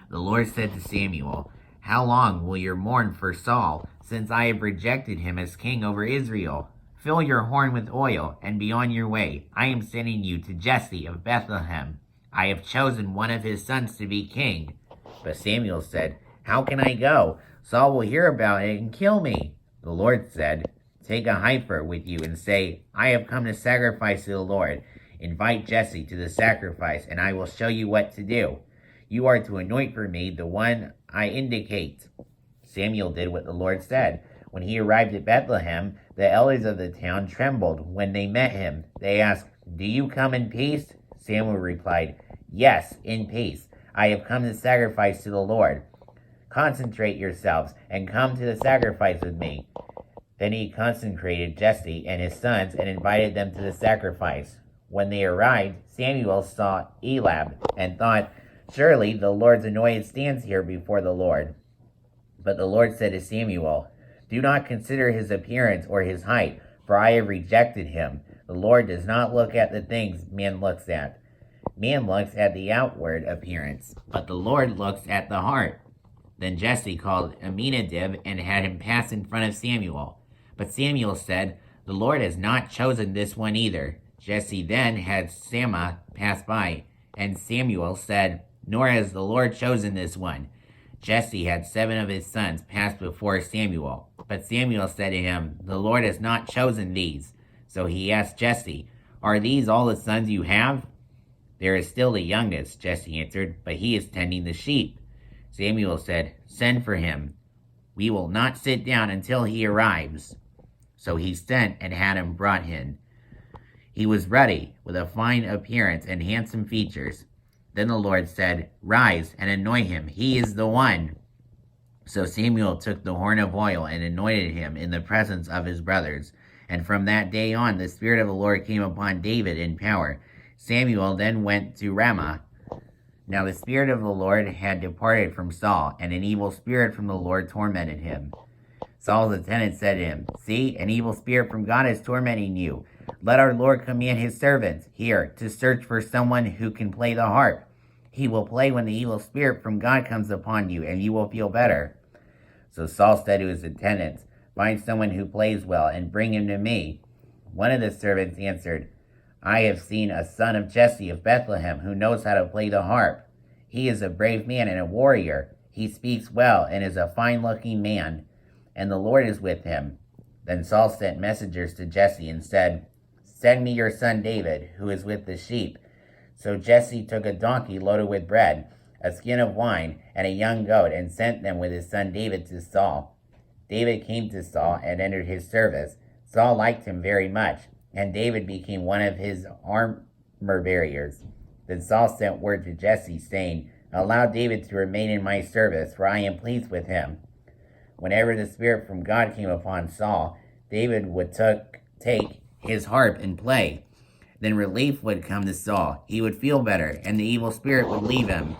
The Lord said to Samuel, "How long will you mourn for Saul, since I have rejected him as king over Israel? Fill your horn with oil, and be on your way. I am sending you to Jesse of Bethlehem. I have chosen one of his sons to be king." But Samuel said, "How can I go? Saul will hear about it and kill me." The Lord said, "Take a heifer with you and say, 'I have come to sacrifice to the Lord.' Invite Jesse to the sacrifice, and I will show you what to do. You are to anoint for me the one I indicate." Samuel did what the Lord said. When he arrived at Bethlehem, the elders of the town trembled when they met him. They asked, "Do you come in peace?" Samuel replied, "Yes, in peace. I have come to sacrifice to the Lord. Concentrate yourselves and come to the sacrifice with me." Then he consecrated Jesse and his sons and invited them to the sacrifice. When they arrived, Samuel saw Eliab and thought, "Surely the Lord's anointed stands here before the Lord." But the Lord said to Samuel, "Do not consider his appearance or his height, for I have rejected him. The Lord does not look at the things man looks at. Man looks at the outward appearance, but the Lord looks at the heart." Then Jesse called Amminadab and had him pass in front of Samuel. But Samuel said, "The Lord has not chosen this one either." Jesse then had Shammah pass by, and Samuel said, "Nor has the Lord chosen this one." Jesse had 7 of his sons pass before Samuel. But Samuel said to him, "The Lord has not chosen these." So he asked Jesse, "Are these all the sons you have?" "There is still the youngest," Jesse answered, "but he is tending the sheep." Samuel said, "Send for him. We will not sit down until he arrives." So he sent and had him brought in. He was ruddy, with a fine appearance and handsome features. Then the Lord said, "Rise and anoint him. He is the one." So Samuel took the horn of oil and anointed him in the presence of his brothers. And from that day on, the Spirit of the Lord came upon David in power. Samuel then went to Ramah. Now the Spirit of the Lord had departed from Saul, and an evil spirit from the Lord tormented him. Saul's attendant said to him, "See, an evil spirit from God is tormenting you. Let our Lord command his servants here to search for someone who can play the harp. He will play when the evil spirit from God comes upon you, and you will feel better." So Saul said to his attendants, "Find someone who plays well, and bring him to me." One of the servants answered, "I have seen a son of Jesse of Bethlehem who knows how to play the harp. He is a brave man and a warrior. He speaks well and is a fine-looking man, and the Lord is with him." Then Saul sent messengers to Jesse and said, "Send me your son David, who is with the sheep." So Jesse took a donkey loaded with bread, a skin of wine, and a young goat, and sent them with his son David to Saul. David came to Saul and entered his service. Saul liked him very much, and David became one of his armor bearers. Then Saul sent word to Jesse, saying, "Allow David to remain in my service, for I am pleased with him." Whenever the Spirit from God came upon Saul, David would take his harp and play. Then relief would come to Saul. He would feel better, and the evil spirit would leave him.